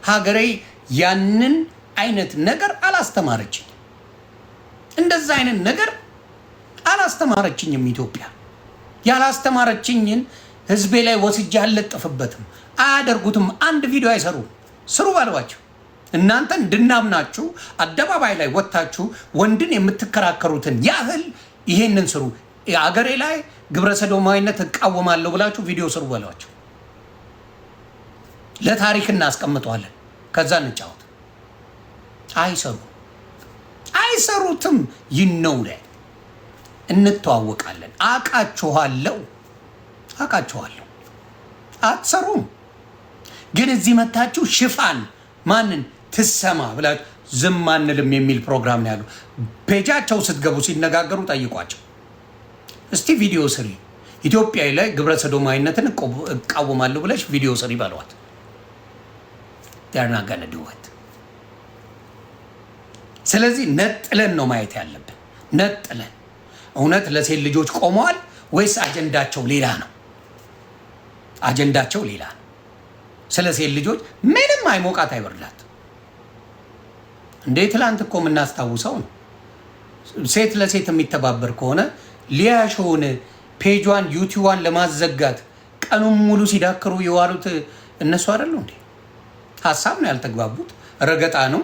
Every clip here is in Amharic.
ሀገሬ ያንን አይነት ነገር አላስተማረችኝ። እንደዛ አይነት ነገር አላስተማረችኝም። ኢትዮጵያ ያላስተማረችኝን ህዝቤ ላይ ወስጄ አልለጥፍበትም። አያደርጉትም። አንድ ቪዲዮ አይሰሩም። ስሩ ባሏቸው። እናንተ እንድናምናችሁ አደባባይ ላይ ወጥታችሁ ወንድን የምትከራከሩትን ያህል ይሄንን ስሩ። አገሬ ላይ ግብረ ሰዶማዊነት እቃወማለሁ ብላችሁ ቪዲዮ ስሩ ባሏቸው። ለታሪክ እናስቀምጠዋለን። ከዛ እንጫወት። አይሰሩትም። ይነው ላይ እንተዋወቃለን። አቃችኋለሁ። አትሰሩም። ግን እዚህ መታችሁ ሽፋን ማንን ትሰማ ብላችሁ ዝም አንልም የሚል ፕሮግራም ነው ያለው። ፔጃቸው ስትገቡ ሲነጋገሩ ጠይቋቸው። እስቲ ቪዲዮ ስሪ፣ ኢትዮጵያ ላይ ግብረ ሰዶማዊነትን እቃወማለሁ ብለሽ ቪዲዮ ስሪ በሏት። ዳርና ገነ ድወት። ስለዚህ ነጥለን ነው ማየት ያለብን። ነጥለን እውነት ለሴት ልጆች ቆመዋል ወይስ አጀንዳቸው ሌላ ነው? አጀንዳቸው ሌላ ነው። ስለ ሴት ልጆች ምንም አይሞቃት አይበርዳት። እንዴ ትላንት እኮ የምናስታውሰው ነው። ሴት ለሴት የሚተባበር ከሆነ ሊያሾውን ፔጇን ዩቲዩብን ለማዘጋት ቀኑን ሙሉ ሲዳክሩ የዋሉት እነሱ አይደሉ እንዴ? ሀሳብ ነው ያልተግባቡት። ረገጣ ነው።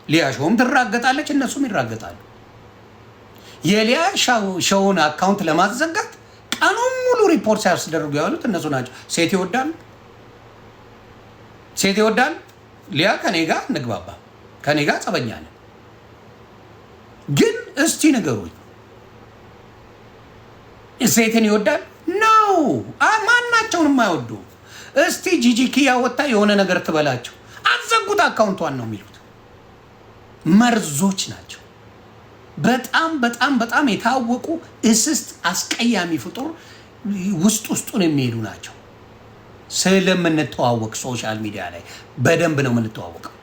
ሊያሾውም ትራገጣለች፣ እነሱም ይራገጣሉ። የሊያሾውን አካውንት ለማዘጋት ቀኑን ሙሉ ሪፖርት ሲያስደርጉ ያሉት እነሱ ናቸው። ሴት ይወዳል። ሊያ ከኔ ጋር እንግባባ፣ ከኔ ጋር ጸበኛ ነን። ግን እስቲ ንገሩኝ፣ ሴትን ይወዳል ነው? ማናቸውንም አይወዱ። እስቲ ጂጂ ኪያ ወጣ የሆነ ነገር ትበላቸው፣ አዘጉት አካውንቷን ነው የሚሉት። መርዞች ናቸው። በጣም የታወቁ እስስት አስቀያሚ ፍጡር ውስጡን የሚሄዱ ናቸው። ስለምንተዋወቅ ሶሻል ሚዲያ ላይ በደንብ ነው የምንተዋወቀው።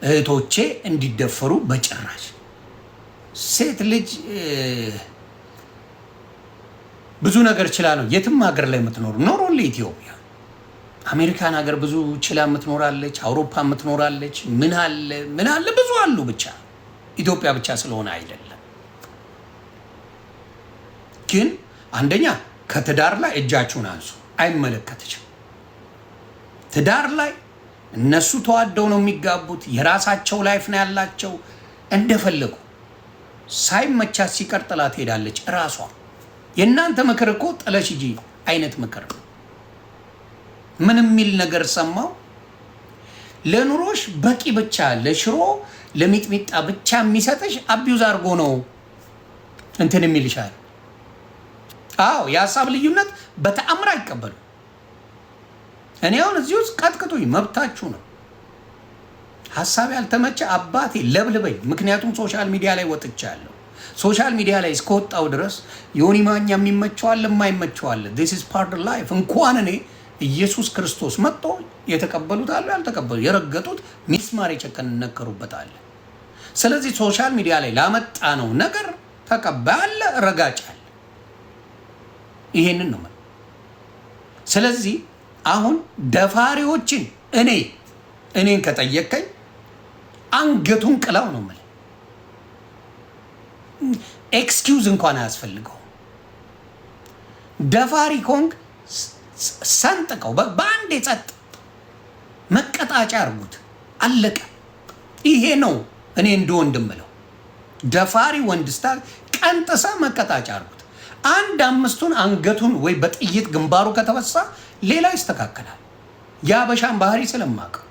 እህቶቼ እንዲደፈሩ በጭራሽ። ሴት ልጅ ብዙ ነገር ችላ ነው የትም ሀገር ላይ የምትኖሩ ኖሮል ኢትዮጵያ አሜሪካን ሀገር ብዙ ችላ የምትኖራለች፣ አውሮፓ የምትኖራለች። ምን አለ ብዙ አሉ። ብቻ ኢትዮጵያ ብቻ ስለሆነ አይደለም። ግን አንደኛ ከትዳር ላይ እጃችሁን አንሱ። አይመለከትችም። ትዳር ላይ እነሱ ተዋደው ነው የሚጋቡት። የራሳቸው ላይፍ ነው ያላቸው። እንደፈለጉ ሳይመቻት ሲቀር ጥላ ትሄዳለች እራሷ። የእናንተ ምክር እኮ ጥለሽ ሂጂ አይነት ምክር ነው። ምን የሚል ነገር ሰማው? ለኑሮሽ በቂ ብቻ ለሽሮ ለሚጥሚጣ ብቻ የሚሰጥሽ አቢዩዝ አድርጎ ነው እንትን የሚልሻል። የሀሳብ ልዩነት በተአምር አይቀበሉ። እኔ አሁን እዚህ ውስጥ ቀጥቅጡኝ፣ መብታችሁ ነው። ሀሳብ ያልተመቸ አባቴ ለብልበኝ። ምክንያቱም ሶሻል ሚዲያ ላይ ወጥቻለሁ። ሶሻል ሚዲያ ላይ እስከወጣው ድረስ ዮኒ ማኛ የሚመቸዋል፣ የማይመቸዋል። this is part of life። እንኳን እኔ ኢየሱስ ክርስቶስ መጥቶ የተቀበሉት አለ፣ ያልተቀበሉ የረገጡት ሚስማር የጨከነከሩበት አለ። ስለዚህ ሶሻል ሚዲያ ላይ ላመጣ ነው ነገር ተቀባይ አለ፣ ረጋጭ አለ። ይሄንን ነው። ስለዚህ አሁን ደፋሪዎችን እኔን ከጠየቀኝ አንገቱን ቅላው ነው ማለት። ኤክስኪውዝ እንኳን አያስፈልገው። ደፋሪ ኮንግ ሰንጥቀው በአንድ ጸጥ መቀጣጫ አርጉት፣ አለቀ። ይሄ ነው እኔ እንደወንድም ብለው ደፋሪ ወንድስታ ቀንጥሳ መቀጣጫ አርጉት። አንድ አምስቱን አንገቱን ወይ በጥይት ግንባሩ ከተወሳ ሌላ ይስተካከላል። የአበሻን ባህሪ ስለማቀው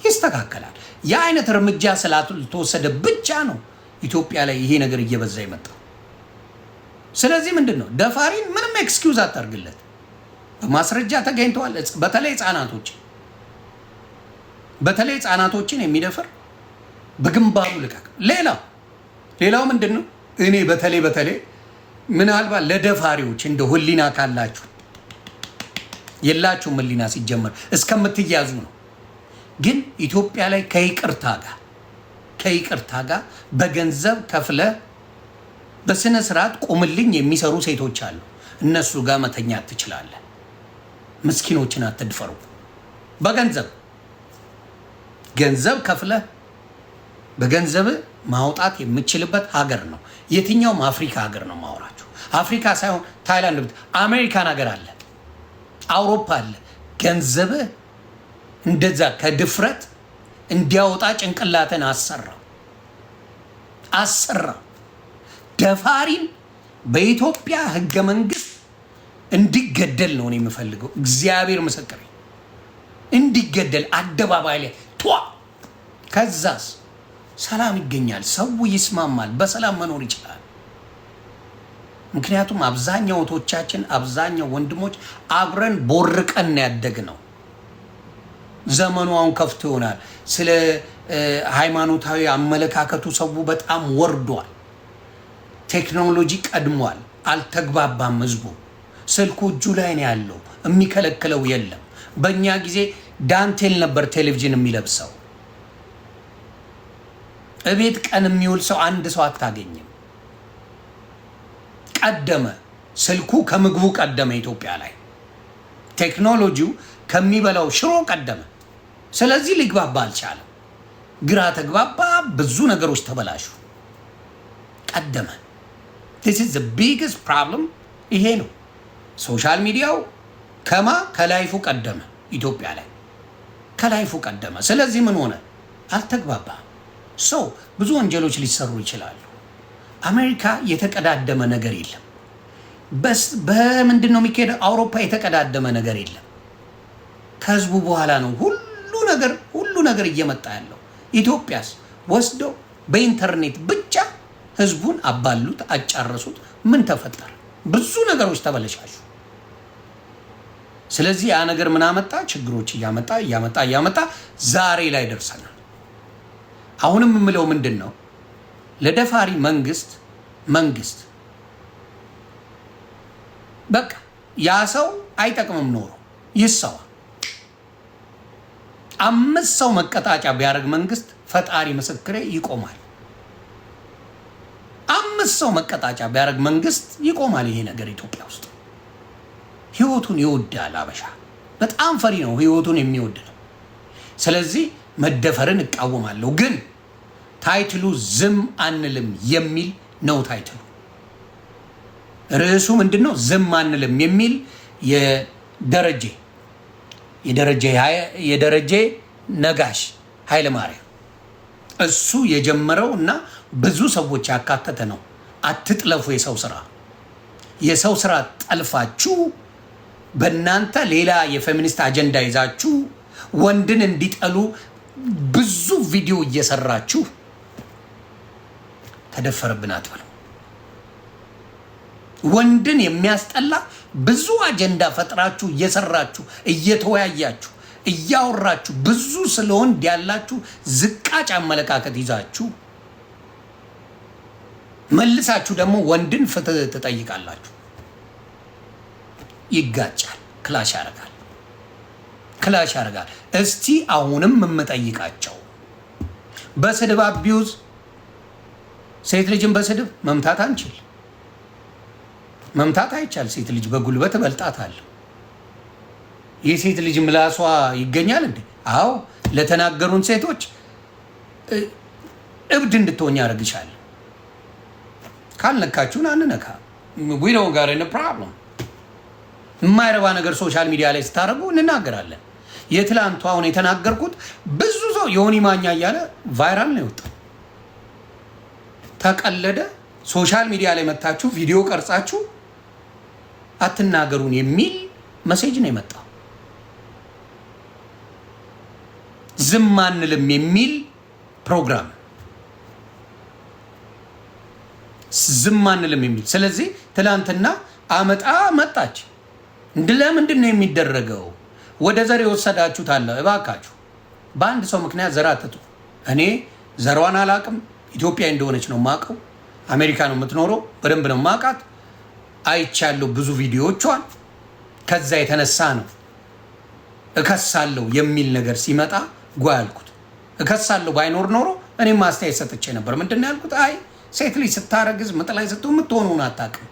ይስተካከላል። የአይነት እርምጃ ስላልተወሰደ ብቻ ነው ኢትዮጵያ ላይ ይሄ ነገር እየበዛ የመጣው። ስለዚህ ምንድነው ደፋሪን ምንም ኤክስኪውዝ አታርግለት። በማስረጃ ተገኝተዋል። በተለይ ህፃናቶችን የሚደፍር በግንባሩ ልቀቅ። ሌላው ምንድነው እኔ በተለይ ምናልባት ለደፋሪዎች እንደ ህሊና ካላችሁ የላችሁም። ህሊና ሲጀመር እስከምትያዙ ነው። ግን ኢትዮጵያ ላይ ከይቅርታ ጋር በገንዘብ ከፍለ በስነ ስርዓት ቆምልኝ የሚሰሩ ሴቶች አሉ። እነሱ ጋር መተኛት ትችላለህ። ምስኪኖችን አትድፈሩ። በገንዘብ ገንዘብ ከፍለህ በገንዘብ ማውጣት የምችልበት ሀገር ነው። የትኛውም አፍሪካ ሀገር ነው ማወራችሁ። አፍሪካ ሳይሆን ታይላንድ፣ አሜሪካን ሀገር አለ፣ አውሮፓ አለ። ገንዘብህ እንደዛ ከድፍረት እንዲያወጣ ጭንቅላትን አሰራ። ደፋሪን በኢትዮጵያ ህገ መንግስት እንዲገደል ነው የምፈልገው። እግዚአብሔር ምስክሬ፣ እንዲገደል አደባባይ ላይ ከዛስ ሰላም ይገኛል፣ ሰው ይስማማል፣ በሰላም መኖር ይችላል። ምክንያቱም አብዛኛው እህቶቻችን፣ አብዛኛው ወንድሞች አብረን ቦርቀን ያደግ ነው። ዘመኑ አሁን ከፍቶ ይሆናል። ስለ ሃይማኖታዊ አመለካከቱ ሰው በጣም ወርዷል። ቴክኖሎጂ ቀድሟል። አልተግባባም ህዝቡ። ስልኩ እጁ ላይ ነው ያለው፣ የሚከለክለው የለም። በእኛ ጊዜ ዳንቴል ነበር ቴሌቪዥን የሚለብሰው። እቤት ቀን የሚውል ሰው አንድ ሰው አታገኝም። ቀደመ፣ ስልኩ ከምግቡ ቀደመ። ኢትዮጵያ ላይ ቴክኖሎጂው ከሚበላው ሽሮ ቀደመ። ስለዚህ ሊግባባ አልቻለም። ግራ ተግባባ፣ ብዙ ነገሮች ተበላሹ። ቀደመ። this is the biggest problem። ይሄ ነው ሶሻል ሚዲያው ከላይፉ ቀደመ። ኢትዮጵያ ላይ ከላይፉ ቀደመ። ስለዚህ ምን ሆነ? አልተግባባ። ሰው ብዙ ወንጀሎች ሊሰሩ ይችላሉ። አሜሪካ የተቀዳደመ ነገር የለም። በምንድን ነው የሚካሄደው? አውሮፓ የተቀዳደመ ነገር የለም። ከህዝቡ በኋላ ነው ሁሉ ነገር እየመጣ ያለው። ኢትዮጵያስ ወስደው በኢንተርኔት ብቻ ህዝቡን አባሉት፣ አጫረሱት። ምን ተፈጠረ? ብዙ ነገሮች ተበለሻሹ። ስለዚህ ያ ነገር ምን አመጣ? ችግሮች እያመጣ ዛሬ ላይ ደርሰናል። አሁንም የምለው ምንድን ነው? ለደፋሪ መንግስት በቃ ያ ሰው አይጠቅምም ኖሮ ይሰዋ። 5 ሰው መቀጣጫ ቢያደርግ መንግስት፣ ፈጣሪ ምስክሬ ይቆማል። 5 ሰው መቀጣጫ ቢያደርግ መንግስት ይቆማል። ይሄ ነገር ኢትዮጵያ ውስጥ ህይወቱን ይወዳል። አበሻ በጣም ፈሪ ነው፣ ህይወቱን የሚወድ ነው። ስለዚህ መደፈርን እቃወማለሁ። ግን ታይትሉ ዝም አንልም የሚል ነው። ታይትሉ ርዕሱ ምንድነው? ዝም አንልም የሚል የደረጀ ነጋሽ ኃይለ ማርያም እሱ የጀመረው እና ብዙ ሰዎች ያካተተ ነው። አትጥለፉ የሰው ስራ ጠልፋችሁ በእናንተ ሌላ የፌሚኒስት አጀንዳ ይዛችሁ ወንድን እንዲጠሉ ብዙ ቪዲዮ እየሰራችሁ ተደፈረብን አትበሉ። ወንድን የሚያስጠላ ብዙ አጀንዳ ፈጥራችሁ እየሰራችሁ እየተወያያችሁ እያወራችሁ ብዙ ስለወንድ ያላችሁ ዝቃጭ አመለካከት ይዛችሁ መልሳችሁ ደግሞ ወንድን ፍትህ ትጠይቃላችሁ። ይጋጫል፣ ክላሽ ያደርጋል። እስቲ አሁንም የምጠይቃቸው በስድብ አቢዩዝ ሴት ልጅን በስድብ መምታት አንችል። መምታት አይቻል። ሴት ልጅ በጉልበት እበልጣታለሁ። የሴት ልጅ ምላሷ ይገኛል እንዴ? አዎ። ለተናገሩን ሴቶች እብድ እንድትሆኝ ያደርግሻል። ካልነካችሁን አንነካ። we don't got any problem። የማይረባ ነገር ሶሻል ሚዲያ ላይ ስታረጉ እንናገራለን። የትላንቱ አሁን የተናገርኩት ብዙ ሰው ዮኒ ማኛ እያለ ቫይራል ነው የወጣው። ተቀለደ። ሶሻል ሚዲያ ላይ መታችሁ ቪዲዮ ቀርጻችሁ አትናገሩን የሚል መሴጅ ነው የመጣው። ዝም አንልም የሚል ፕሮግራም፣ ዝም አንልም የሚል። ስለዚህ ትላንትና መጣች። ለምንድን ነው የሚደረገው? ወደ ዘር የወሰዳችሁት አለ። እባካችሁ በአንድ ሰው ምክንያት ዘር አትጡ። እኔ ዘሯን አላቅም። ኢትዮጵያ እንደሆነች ነው ማቀው። አሜሪካ ነው የምትኖረው። በደንብ ነው ማቃት። አይቻለሁ ብዙ ቪዲዮዎቿን። ከዛ የተነሳ ነው እከሳለሁ የሚል ነገር ሲመጣ ጓልኩት። እከሳለሁ ባይኖር ኖሮ እኔም ማስተያየት ሰጥቼ ነበር። ምንድነው ያልኩት? አይ ሴት ልጅ ስታረግዝ ምጥ ላይ ስትሆን የምትሆኑን አታውቅም።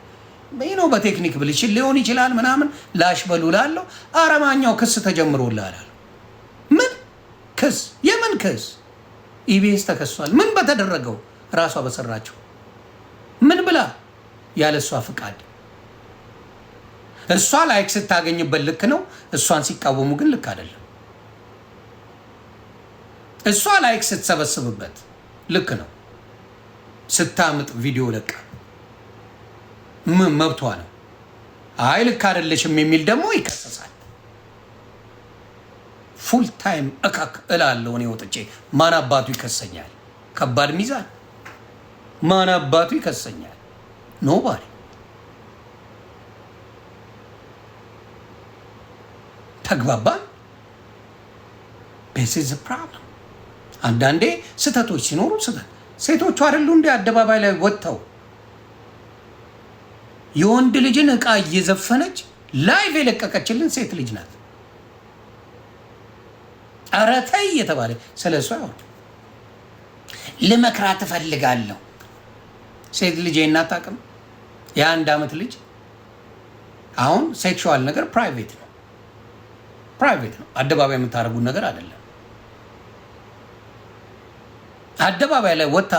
ነው በቴክኒክ ብልሽት ሊሆን ይችላል ምናምን ላሽ በሉላለሁ። አረማኛው ክስ ተጀምሮልሃል። ክስ የምን ክስ? ኢቢኤስ ተከሷል። ምን በተደረገው? ራሷ በሰራቸው ምን ብላ? ያለ እሷ ፍቃድ። እሷ ላይክ ስታገኝበት ልክ ነው። እሷን ሲቃወሙ ግን ልክ አይደለም። እሷ ላይክ ስትሰበስብበት ልክ ነው። ስታምጥ ቪዲዮ ለቃ ምን መብቷ ነው። አይ ልክ አይደለሽም የሚል ደግሞ ይከሰሳል። ፉል ታይም እካክ እላለሁ እኔ ወጥቼ። ማን አባቱ ይከሰኛል? ከባድ ሚዛን። ማን አባቱ ይከሰኛል? ኖባዲ። ተግባባን? this is a problem። አንዳንዴ ስተቶች ሲኖሩ ስተት ሴቶቹ አይደሉ እንደ አደባባይ ላይ ወጥተው የወንድ ልጅን ዕቃ እየዘፈነች ላይቭ የለቀቀችልን ሴት ልጅ ናት። ኧረ ተይ የተባለ ስለሷ ያወሩ ልመክራት እፈልጋለሁ። ሴት ልጅ እናታቅም። የ1 ዓመት ልጅ አሁን ሴክሹዋል ነገር ፕራይቬት ነው፣ ፕራይቬት ነው። አደባባይ የምታደርጉት ነገር አይደለም። አደባባይ ላይ ወጣ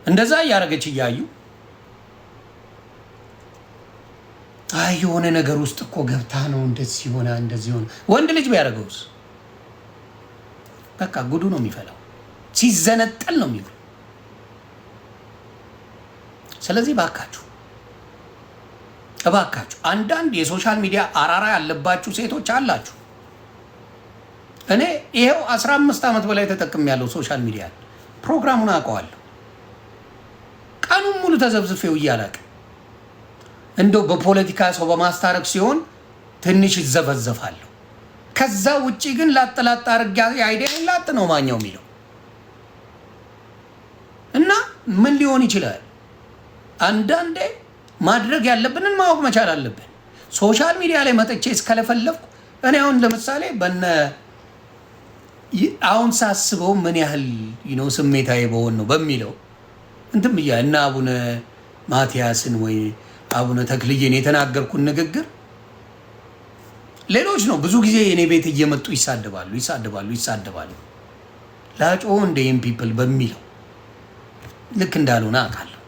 እንደዛ እያደረገች እያዩ አይ የሆነ ነገር ውስጥ እኮ ገብታ ነው እንደዚህ ሆነ እንደዚህ ሆነ። ወንድ ልጅ ቢያደርገውስ በቃ ጉዱ ነው የሚፈላው፣ ሲዘነጠል ነው የሚውለው። ስለዚህ እባካችሁ አንዳንድ የሶሻል ሚዲያ አራራ ያለባችሁ ሴቶች አላችሁ። እኔ ይሄው 15 ዓመት በላይ ተጠቅሜያለሁ ሶሻል ሚዲያ። ፕሮግራሙን አውቀዋለሁ። ቀኑን ሙሉ ተዘብዝፌው እያላቀ እንደው በፖለቲካ ሰው በማስታረቅ ሲሆን ትንሽ ይዘፈዘፋለሁ። ከዛ ውጪ ግን ላጥላጥ አርጋ አይዲያ ላጥ ነው ማኛው የሚለው እና ምን ሊሆን ይችላል? አንዳንዴ ማድረግ ያለብንን ማወቅ መቻል አለብን። ሶሻል ሚዲያ ላይ መጥቼ እስከለፈለፍኩ እኔ አሁን ለምሳሌ አሁን ሳስበው ምን ያህል ስሜታዊ በሆን ነው በሚለው እንትን ብያ እና አቡነ ማቲያስን ወይ አቡነ ተክልዬን የተናገርኩት ንግግር ሌሎች ነው ብዙ ጊዜ እኔ ቤት እየመጡ ይሳደባሉ። ላጮ እንደ ፒፕል በሚለው ልክ እንዳልሆነ አውቃለሁ።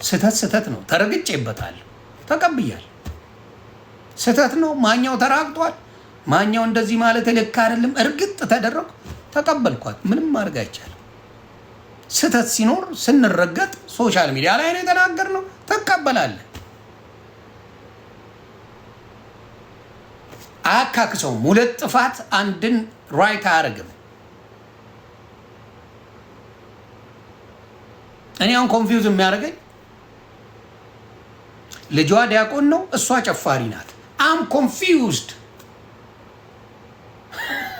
ስህተት ነው። ተረግጬበታለሁ፣ ተቀብያለሁ። ስህተት ነው። ማኛው ተራግጧል። ማኛው እንደዚህ ማለት ልክ አይደለም። እርግጥ ተደረኩ፣ ተቀበልኳት። ምንም ማድረግ አይቻልም። ስህተት ሲኖር ስንረገጥ ሶሻል ሚዲያ ላይ ነው የተናገርነው፣ ተቀበላለህ። አያካክሰውም። ሁለት ጥፋት አንድን ራይት አያደርግም። እኔ አሁን ኮንፊውዝ የሚያደርገኝ ልጇ ዲያቆን ነው፣ እሷ ጨፋሪ ናት። አም ኮንፊውዝድ።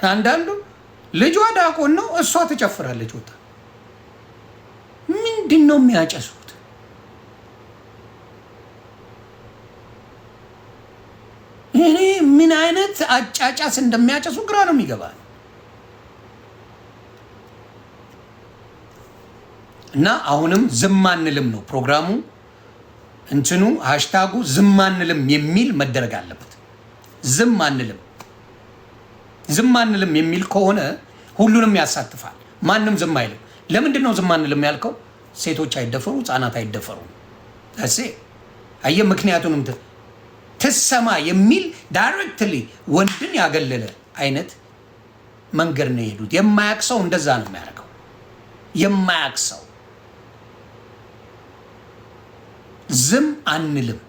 አንዳንዱ ልጇ ዲያቆን ነው፣ እሷ ትጨፍራለች። ወጣ ምንድን ነው የሚያጨሱት? እኔ ምን አይነት አጫጫስ እንደሚያጨሱ ግራ ነው የሚገባል። እና አሁንም ዝም አንልም ነው ፕሮግራሙ። እንትኑ ሃሽታጉ ዝም አንልም የሚል መደረግ አለበት። ዝም አንልም የሚል ከሆነ ሁሉንም ያሳትፋል። ማንም ዝም አይልም። ለምንድን ነው ዝም አንልም ያልከው? ሴቶች አይደፈሩ፣ ህፃናት አይደፈሩ። እሺ አየ ምክንያቱንም ትሰማ የሚል ዳይሬክትሊ ወንድን ያገለለ አይነት መንገድ ነው የሄዱት። የማያውቅ ሰው እንደዛ ነው የሚያደርገው። የማያውቅ ሰው ዝም አንልም።